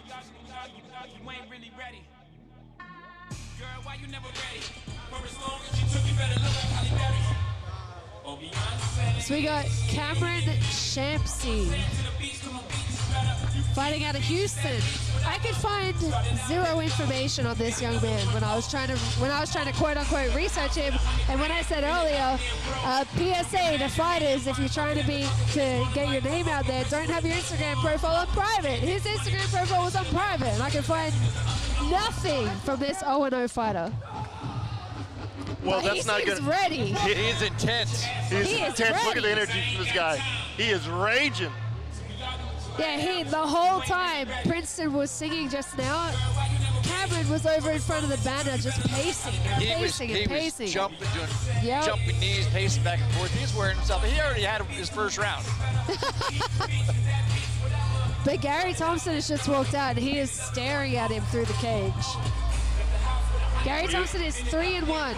You ain't really ready. Girl, why you never ready? For as long as you took, you better look like Halle Berry. Oh, Beyonce. So we got Cameron Shamsi fighting out of Houston. I could find zero information on this young man when I was trying to quote unquote research him. And when I said earlier, PSA to fighters, if you're trying to get your name out there, don't have your Instagram profile on private. His Instagram profile was on private, and I could find nothing from this 0-0 fighter. Well, but that's not good. He's ready. He is intense. He's He is intense. Look at the ready. energy from this guy. He is raging. Yeah, the whole time Princeton was singing just now, Cameron was over in front of the banner just pacing and pacing and pacing. Was jumping, doing Yep. jumping knees, pacing back and forth. He's wearing himself. He already had his first round. But Gary Thompson has just walked out and he is staring at him through the cage. Gary Thompson is 3-1.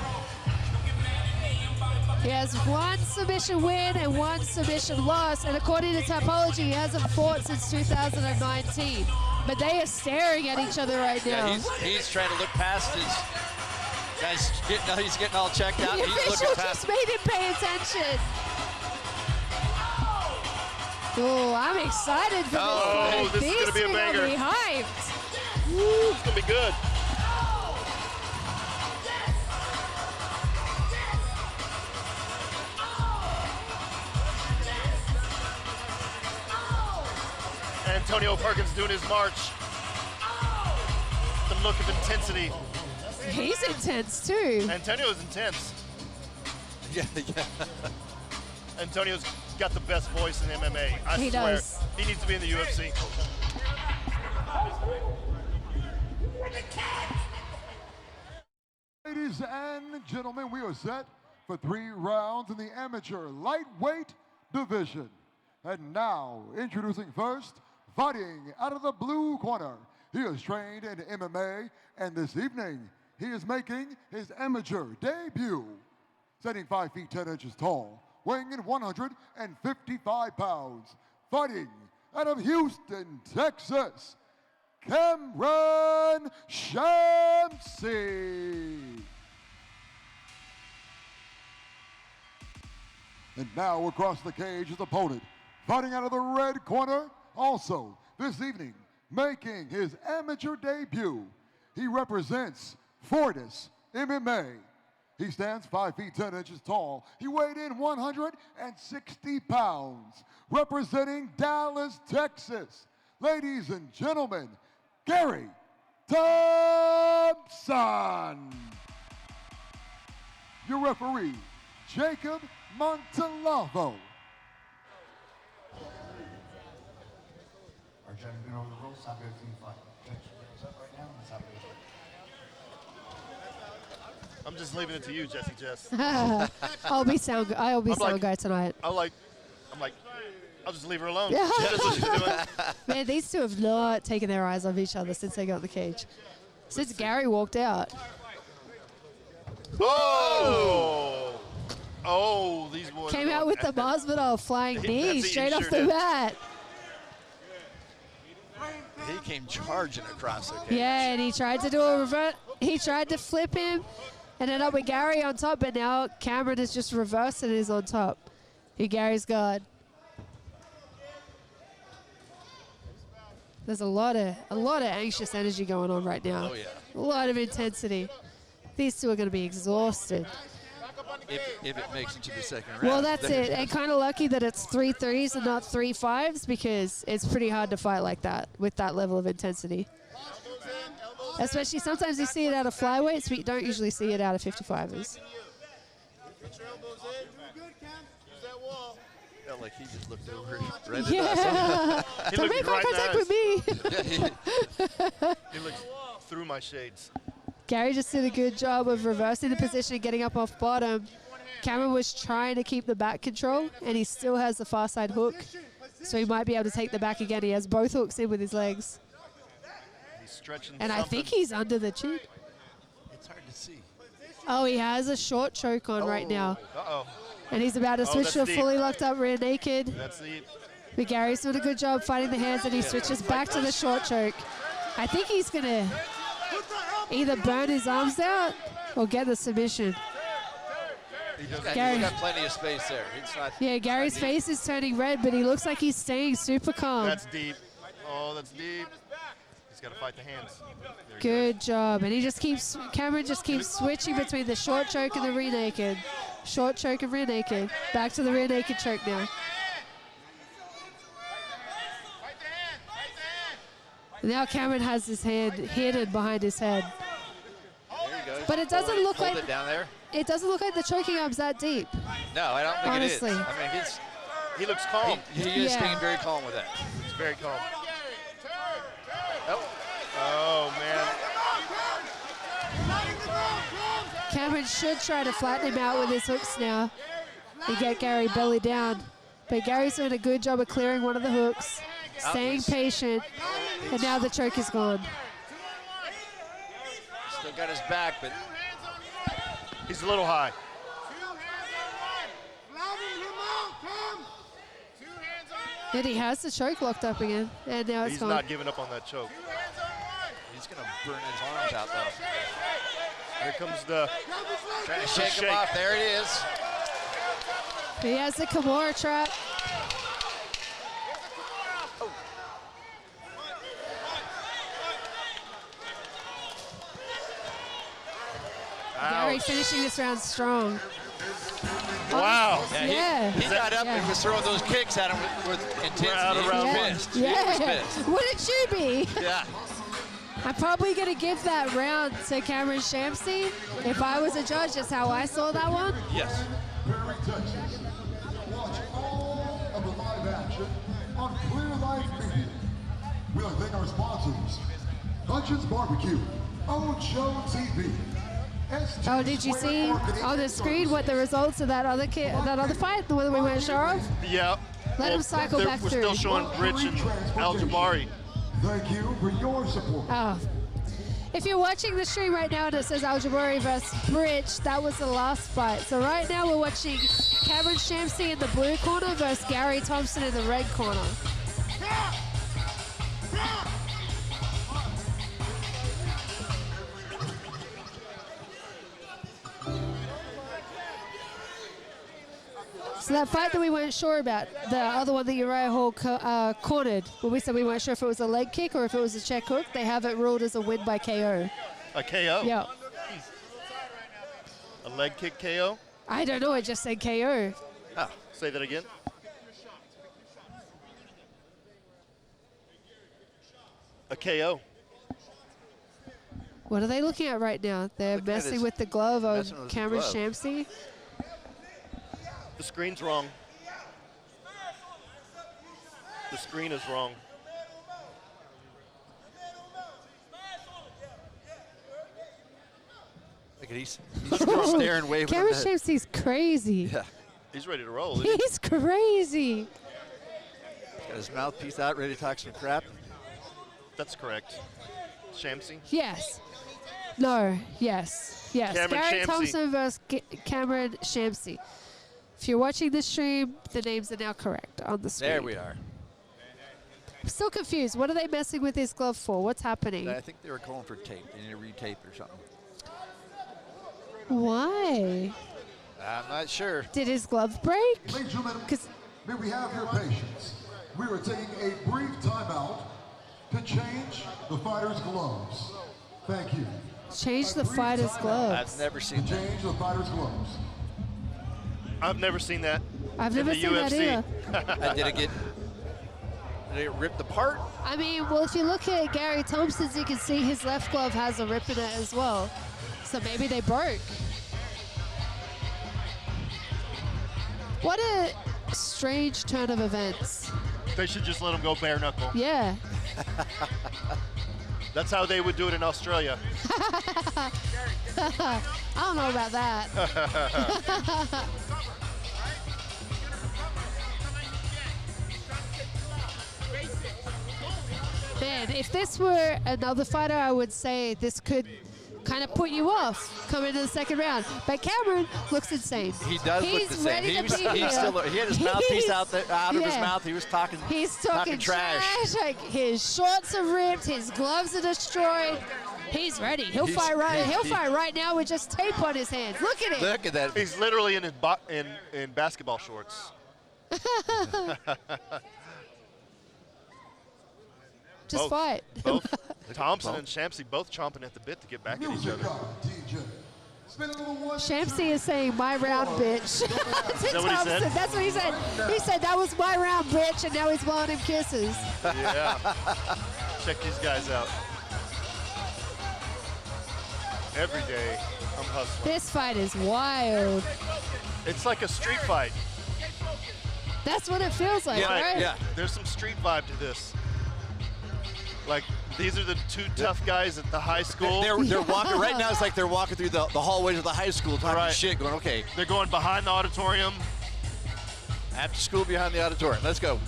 He has one submission win and one submission loss, and according to Tapology, he hasn't fought since 2019. But they are staring at each other right now. Yeah, he's trying to look past his guys. He's getting all checked out. The He's official looking past. just made him pay attention. Oh, I'm excited for this fight. This is These gonna be a two banger. gonna be hyped. Woo, it's gonna be good. Antonio Perkins doing his march. The look of intensity. He's intense too. Antonio's intense. Yeah. Antonio's got the best voice in MMA. I He swear. does. He needs to be in the UFC. Ladies and gentlemen, we are set for 3 rounds in the amateur lightweight division. And now, introducing first, fighting out of the blue corner. He is trained in MMA, and this evening, he is making his amateur debut. Standing 5 feet 10 inches tall, weighing in 155 pounds, fighting out of Houston, Texas, Cameron Shamsi. And now across the cage, his opponent, fighting out of the red corner, also this evening, making his amateur debut. He represents Fortis MMA. He stands 5 feet 10 inches tall. He weighed in 160 pounds, representing Dallas, Texas. Ladies and gentlemen, Gary Thompson. Your referee, Jacob Montalavo. Our judge been over the rules, stop everything fight. Judge, hands up right now, and stop everything. I'm just leaving it to you, Jesse Jess. I'll be sound guy tonight. I'll just leave her alone. Yeah. She knows what she's doing. Man, these two have not taken their eyes off each other since they got in the cage. Since Gary walked out. Oh! Oh, these boys. Came out with the Masvidal flying That's knee he straight sure off the did. bat. He came charging across the cage. Yeah, and he tried to do a revert. He tried to flip him and ended up with Gary on top, but now Cameron is just reversed and is on top. Here Gary's guard. There's a lot of anxious energy going on right now. Oh, yeah. A lot of intensity. These two are going to be exhausted. If it makes it to the second round. Well, that's it. And kind of lucky that it's 3 3s and not 3 5s because it's pretty hard to fight like that with that level of intensity. Especially sometimes you see it out of flyweights, but you don't usually see it out of 55ers. Felt like he just looked over right at us. Yeah. He Don't looked make eye right in contact the with me. He looks through my shades. Gary just did a good job of reversing the position and getting up off bottom. Cameron was trying to keep the back control, and he still has the far side hook. So he might be able to take the back again. He has both hooks in with his legs. He's stretching And I something. think he's under the chin. It's hard to see. Oh, he has a short choke on right now. Uh-oh. And he's about to switch to a that's fully deep. locked up rear naked. That's the... But Gary's doing a good job fighting the hands, and he switches back to the short choke. I think he's gonna either burn his arms out or get the submission. Gary. He's got plenty of space there. It's not. Yeah, Gary's not deep. face is turning red, but he looks like he's staying super calm. That's deep. Oh, that's deep. He's got to fight the hands. There he goes. Good job. And he just keeps, Cameron just keeps switching between the short choke and the rear naked. Short choke and rear naked. Back to the rear naked choke now. Now Cameron has his hand hidden behind his head. There he goes. But it doesn't look Hold like it down there. it doesn't look like the choking arm's that deep. No, I don't think Honestly. it is. I mean, He looks calm. he is Yeah. staying very calm with that. He's very calm. Oh, Oh, man. Cameron should try to flatten him out with his hooks now and get Gary belly down. But Gary's doing a good job of clearing one of the hooks, staying patient, and now the choke is gone. still got his back, but He's a little high. And he has the choke locked up again, and now it's He's gone. not giving up on that choke. he's going to burn his arms out, though. Here comes the Trying to shake him shake. off. There it is. He has the Kimura trap. Gary ouch. finishing this round strong. Wow. Yeah. He got up Yeah. and was throwing those kicks at him with intensity. Out of He was round one. pissed. He Yeah. was pissed. Wouldn't you be? Yeah. I'm probably going to give that round to Cameron Shamsi. If I was a judge, that's how I saw that one. Yes. Perry, Texas. Watch all of the live action on Clear Life Media. We'd like to thank our sponsors, Hutchins Barbecue, Ocho TV. Oh, did you see on the screen what the results of that other fight, the one that we weren't sure of? Yeah. Let him cycle back We're through. still showing Rich and Al Jabari. Thank you for your support. Oh. If you're watching the stream right now and it says Al Jabari versus Rich, that was the last fight. So right now we're watching Cameron Shamsi in the blue corner versus Gary Thompson in the red corner. So that fight that we weren't sure about, the other one that Uriah Hall cornered, when we said we weren't sure if it was a leg kick or if it was a check hook, they have it ruled as a win by KO. A KO? Yeah. A leg kick KO? I don't know, it just said KO. Oh, say that again. A KO. What are they looking at right now? They're Looking at messing his- with the glove on messing with his Cameron glove. Shamsi. The screen's wrong. The screen is wrong. Look at he's staring, waving. Cameron at that. Shamsi's crazy. Yeah. He's ready to roll. Isn't he? He's crazy. Got his mouthpiece out, ready to talk some crap. That's correct. Shamsi? Yes. No. Yes. Yes. Cameron Gary Shamsi. Thompson versus Cameron Shamsi. If you're watching the stream, the names are now correct on the screen. There we are. I'm still confused. What are they messing with his glove for? What's happening? I think they were calling for tape. They need to retape or something. Why? I'm not sure. Did his glove break? Ladies and gentlemen, 'Cause- may we have your patience? We are taking a brief timeout to change the fighter's gloves. Thank you. Change the fighter's I've gloves. never seen To that. change the fighter's gloves. I've never seen that. I've in never the seen that UFC. either. Did it ripped apart? I mean, well, if you look at Gary Thompson's, you can see his left glove has a rip in it as well. So maybe they broke. What a strange turn of events. They should just let him go bare knuckle. Yeah. That's how they would do it in Australia. I don't know about that. Man, if this were another fighter, I would say this could kind of put you off coming into the second round. But Cameron looks insane. He does look the same. He had his mouthpiece out of his mouth. He was talking. He's talking trash. Like his shorts are ripped, his gloves are destroyed. He's ready. He'll fight right now with just tape on his hands. Look at it. Look at that. He's literally in his in basketball shorts. Just fight. Both Thompson and Shamsi both chomping at the bit to get back at each other. Shamsi is saying, "My round, bitch." Is that what he said? That's what he said. He said, "That was my round, bitch," and now he's blowing him kisses. Yeah. Check these guys out. Every day, I'm hustling. This fight is wild. It's like a street fight. That's what it feels like, right? Yeah. There's some street vibe to this. Like, these are the two tough guys at the high school. They're walking right now. It's like they're walking through the hallways of the high school, talking shit, going, okay. They're going behind the auditorium. After school, behind the auditorium. Let's go.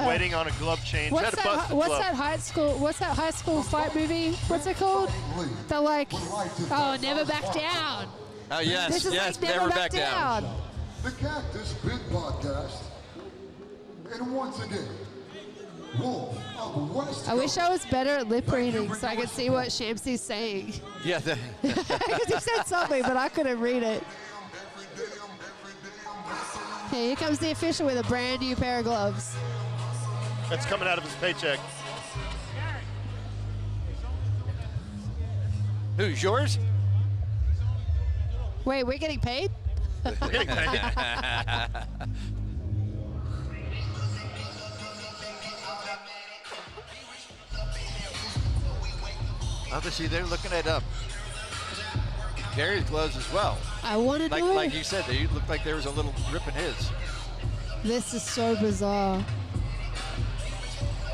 Waiting on a glove change. What's that high school fight movie? What's it called? They're like, oh, never back down. Oh yes, This is yes, like never back down. The Cactus Pit Podcast. And once again, Wolf of West I wish I was better at lip reading so I could see what Shamsi's saying. Yeah. Because he said something, but I couldn't read it. Okay, here comes the official with a brand new pair of gloves. That's coming out of his paycheck. Who's yours? Wait, we're getting paid? We're getting paid. Obviously, they're looking at Gary's gloves as well. I want to do it. Like you said, they looked like there was a little rip in his. This is so bizarre.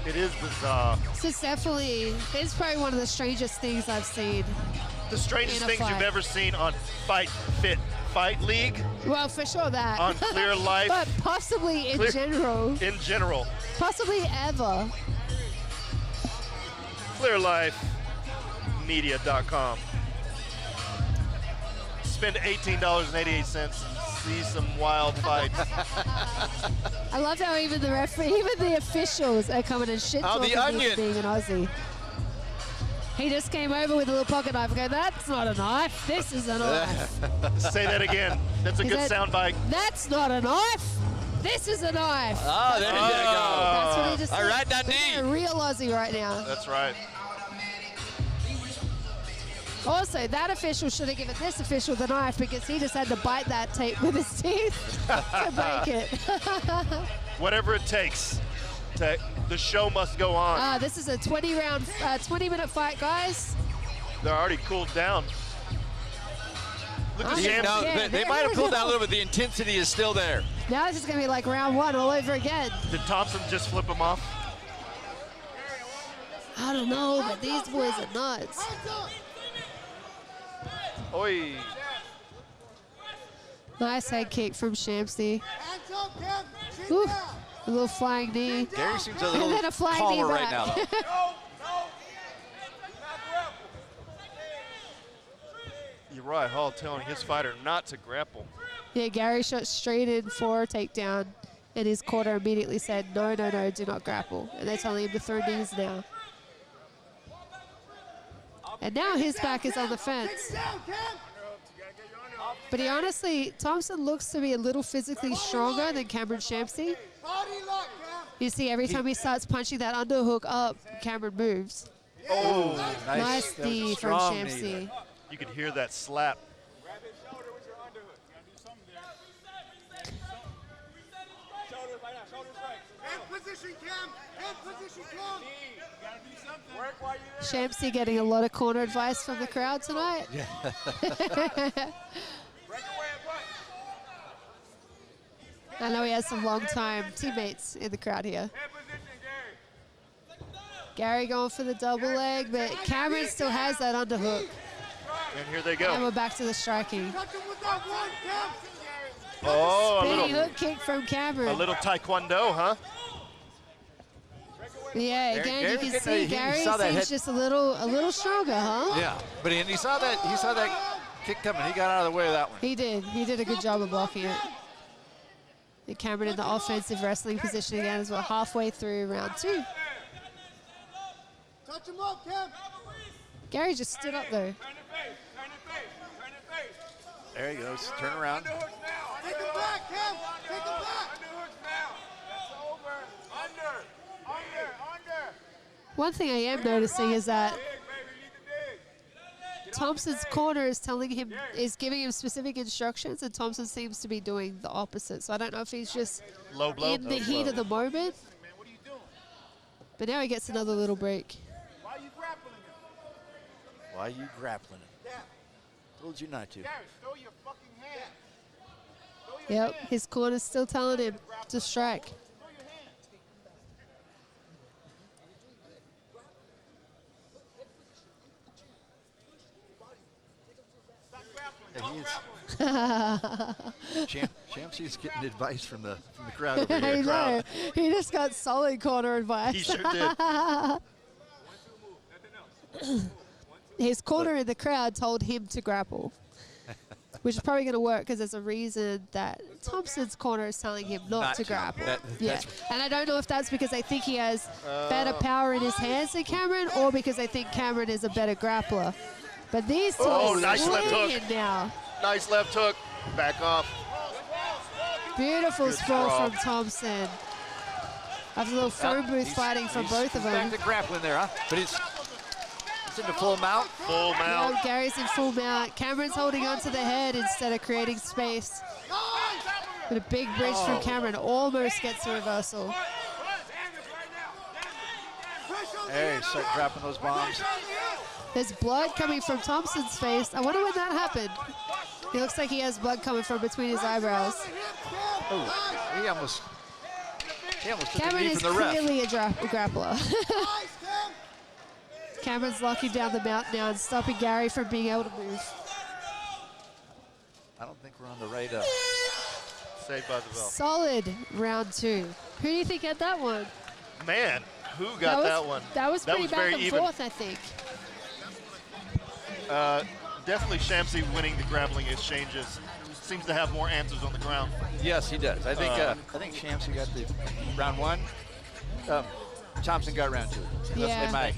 It is bizarre. This is probably one of the strangest things I've seen. The strangest In a things fight. you've ever seen on Fight League, Well, for sure that. on Clear Life, But possibly in general. in general. Possibly ever. ClearLifeMedia.com. Spend $18.88 and see some wild fights. I love how even the officials are coming and shit talking the Onion. this being an Aussie. He just came over with a little pocket knife and go, "That's not a knife. This is a knife." Say that again. That's a He good said, soundbite. "That's not a knife. This is a knife." Oh, there you go. That's what he just said. All right, Dundee. We're a real Aussie right now. That's right. Also, that official should have given this official the knife because he just had to bite that tape with his teeth to break it. Whatever it takes. The show must go on. This is a 20-minute fight, guys. They're already cooled down. Look at Yeah, Shamsi. no, They might have cooled down a little bit. The intensity is still there. Now this is going to be like round one all over again. Did Thompson just flip him off? I don't know, but these boys are nuts. Oi. Nice head kick from Shamsi. Ooh, a little flying knee. Gary seems a And little then a flying knee calmer back. right now, though. Uriah Hall telling his fighter not to grapple. Yeah, Gary shot straight in for a takedown, and his corner immediately said, "No, no, no, do not grapple." And they're telling him to throw knees now. And now his back is on the fence. But Thompson looks to be a little physically stronger than Cameron Shamsi. You see, every time he starts punching that underhook up, Cameron moves. Oh, Nice That was a knee from strong knee Shamsi. you could hear that slap. Shamsi getting a lot of corner advice from the crowd tonight. I know he has some long-time teammates in the crowd here. Gary going for the double leg, but Cameron still has that underhook. And here they And go. we're back to the striking. Oh, Spinning hook kick from a Cameron. little taekwondo, huh? Yeah, again, you can see he Gary saw that seems head- just a little stronger, huh? Yeah, but he saw that kick coming. He got out of the way of that one. He did. He did a good job of blocking it. And Cameron in the offensive wrestling position again as we're halfway through round 2. Touch him up, Cam. Gary just stood up though. There he goes. Turn around. Take him back, Cam. Take him back. One thing I am noticing is that Thompson's corner is giving him specific instructions, and Thompson seems to be doing the opposite. So I don't know if he's just Low blow. in the heat of the moment. But now he gets another little break. Why you grappling him? Why you grappling him? Told you not to. Gary, throw your fucking hand. Yep, his corner's still telling him to strike. Throw your hand. Shamsi's getting advice from the crowd over I here. know. He just got solid corner advice. He sure did. His corner in the crowd told him to grapple, which is probably going to work because there's a reason that Thompson's corner is telling him not to grapple. Yeah, and I don't know if that's because they think he has better power in his hands than Cameron, or because they think Cameron is a better grappler. But these two are nice left hook. swinging now. Nice left hook. Back off. Beautiful sprawl sprawl. from Thompson. After a little phone booth fighting from both of them. Back to grappling there, huh? But it's into full mount. Full mount. Now Gary's in full mount. Cameron's holding onto the head instead of creating space. But a big bridge from Cameron almost gets a reversal. There, start dropping those bombs. There's blood coming from Thompson's face. I wonder when that happened. He looks like he has blood coming from between his eyebrows. Oh, he almost took the Cameron knee is from the ref. clearly a grappler. Cameron's locking down the mount now and stopping Gary from being able to move. I don't think we're on the right Saved by the bell. Solid round 2. Who do you think had that one? Man, who got that one? That was pretty back very and even. forth, I think. Definitely Shamsi winning the grappling exchanges. Seems to have more answers on the ground. Yes, he does. I think Shamsi got the round 1. Thompson got round 2. Yeah. In my,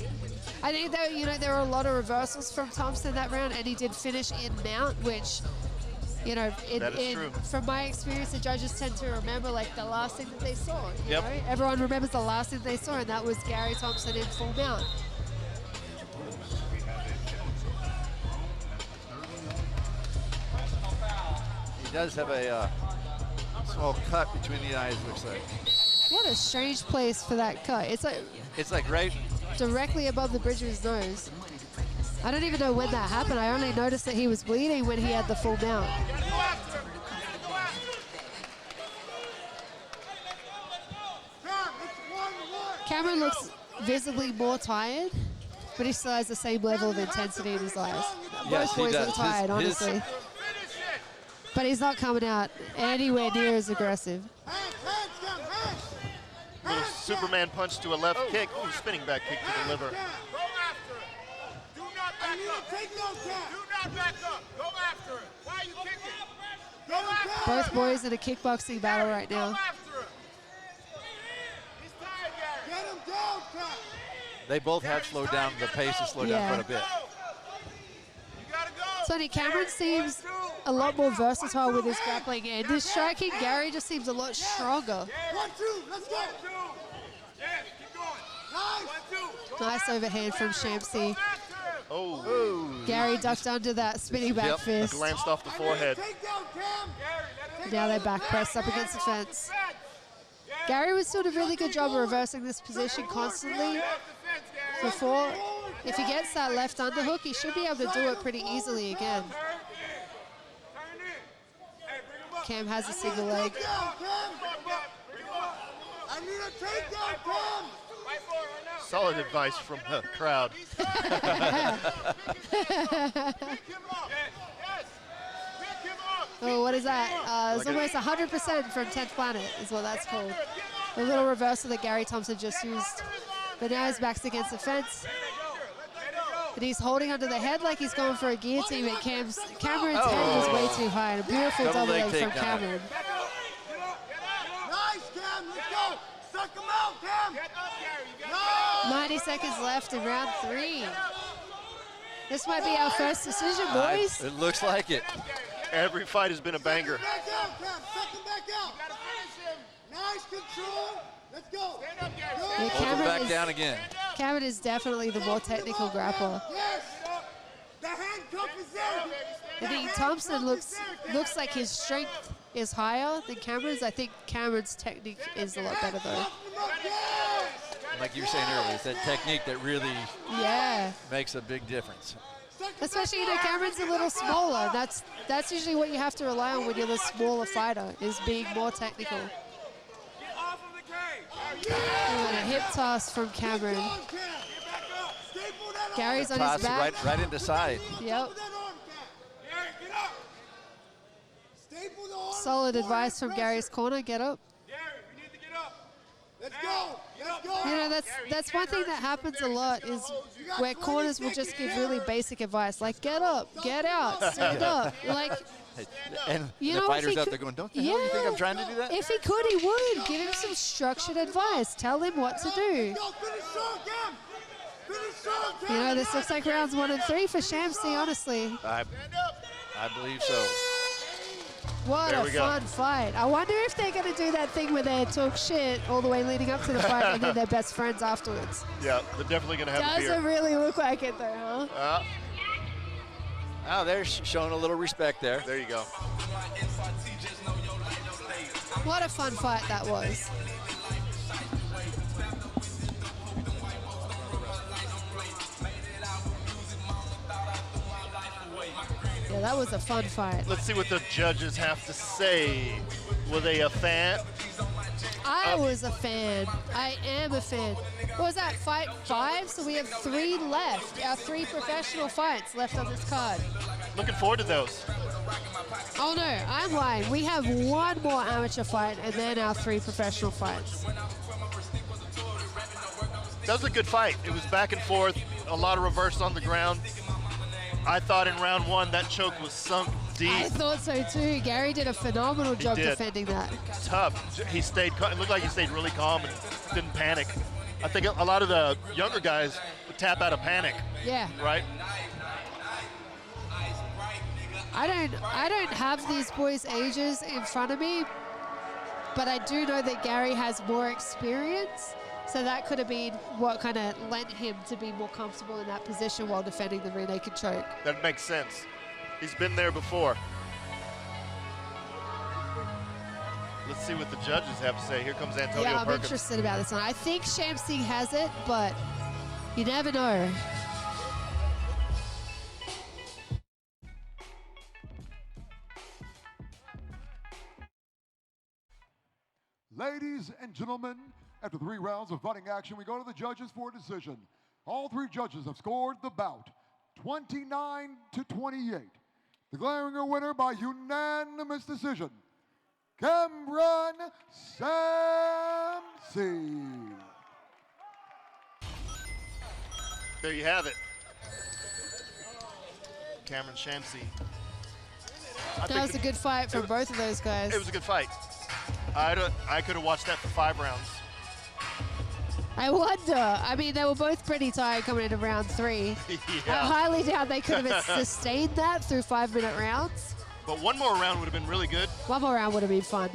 I think that there were a lot of reversals from Thompson that round, and he did finish in mount, which, That is true. from my experience, the judges tend to remember like the last thing that they saw. You Yep. know? Everyone remembers the last thing they saw, and that was Gary Thompson in full mount. he does have a small cut between the eyes, looks like. What a strange place for that cut. It's like It's like right. directly above the bridge of his nose. I don't even know when that happened. I only noticed that he was bleeding when he had the full mount. Cameron looks visibly more tired, but he still has the same level of intensity in his eyes. Yes, Both he boys does. look tired, honestly. But he's not coming out anywhere near as aggressive. Little Superman punch to a left kick. Ooh, spinning back kick to the liver. Do not back up. Do not back up. Go after it. Why are you kicking? Go after Both boys in a kickboxing battle right now. after it. He's tired, Gary. Get him down, Cap. They both have slowed down. The pace has slowed down quite a bit. You gotta go. Sonny, Cameron seems a lot more versatile with his grappling and his striking. Gary just seems a lot stronger. 1, 2, let's go. Yes, keep going. Nice. 1, 2. Nice overhand from Shamsi. Oh, Gary ducked under that spinning back Yep. fist. glanced off the forehead. Take down Cam. Now they back press up against the fence. Gary was doing a really good job of reversing this position constantly before. If he gets that left underhook, he should be able to do it pretty easily again. Cam has a single leg. I need a takedown, Cam. Solid advice from the crowd. Pick him up. Yes. Pick him up. Oh, what is that? It's almost 100% from 10th Planet is what that's called. The little reversal that Gary Thompson just used. But now his back's against the fence. And he's holding onto the head like he's going for a guillotine, but Cameron's head was way too high. And a beautiful double leg from Cameron. Nice, Cam. Let's go. Suck him out, Cam. No. 90 seconds left in round 3. This might be our first decision, boys. It looks like it. Every fight has been a banger. Back out, Cam. Suck him back out. Nice control. Let's go. Yeah, Hold him Cameron back is, down again. Cameron is definitely the more technical grappler. Yes. The handcuff is there. I think Thompson looks like his strength is higher than Cameron's. I think Cameron's technique is a lot better though. Like you were saying earlier, it's that technique that really makes a big difference. Especially, Cameron's a little smaller. That's usually what you have to rely on when you're the smaller fighter, is being more technical. And a hip toss from Cameron. Gary's on his back. Right into side. Yep. Solid advice from Gary's corner. Get up. Let's go. Let's go. That's one thing that happens a lot is where corners will just give really basic advice, like get up, get out, stand up. Like, And you the know, fighters if he out there going, don't the hell you think I'm trying to do that? If he could, he would. Give him some structured advice. Tell him what to do. This looks like rounds 1 and 3 for Shamsi, honestly. I believe so. What There a we go. fun fight. I wonder if they're going to do that thing where they talk shit all the way leading up to the fight and then they're best friends afterwards. Yeah, they're definitely going to have a beer. Doesn't really look like it though, huh? Oh, they're showing a little respect there. There you go. What a fun fight that was. Yeah, that was a fun fight. Let's see what the judges have to say. Were they a fan? I was a fan. I am a fan. What was that, fight 5? So we have 3 left. Our 3 professional fights left on this card. Looking forward to those. Oh no, I'm lying. We have 1 more amateur fight and then our 3 professional fights. That was a good fight. It was back and forth, a lot of reverse on the ground. I thought in round 1 that choke was sunk deep. I thought so too. Gary did a phenomenal job did. defending that. Tough. He stayed, it looked like he stayed really calm and didn't panic. I think a lot of the younger guys would tap out of panic, Yeah. right? I don't have these boys' ages in front of me, but I do know that Gary has more experience. So that could have been what kind of lent him to be more comfortable in that position while defending the rear naked choke. That makes sense. He's been there before. Let's see what the judges have to say. Here comes Antonio Yeah, I'm Perkins. interested about this one. I think Shamsi has it, but you never know. Ladies and gentlemen, after 3 rounds of fighting action, we go to the judges for a decision. All 3 judges have scored the bout 29-28. Declaring a winner by unanimous decision, Cameron Shamsi. There you have it. Cameron Shamsi. That was a good fight from both of those guys. It was a good fight. I could have watched that for 5 rounds. I wonder. I mean, they were both pretty tired coming into round 3. I highly doubt they could have sustained that through 5-minute rounds. But one more round would have been really good. One more round would have been fun.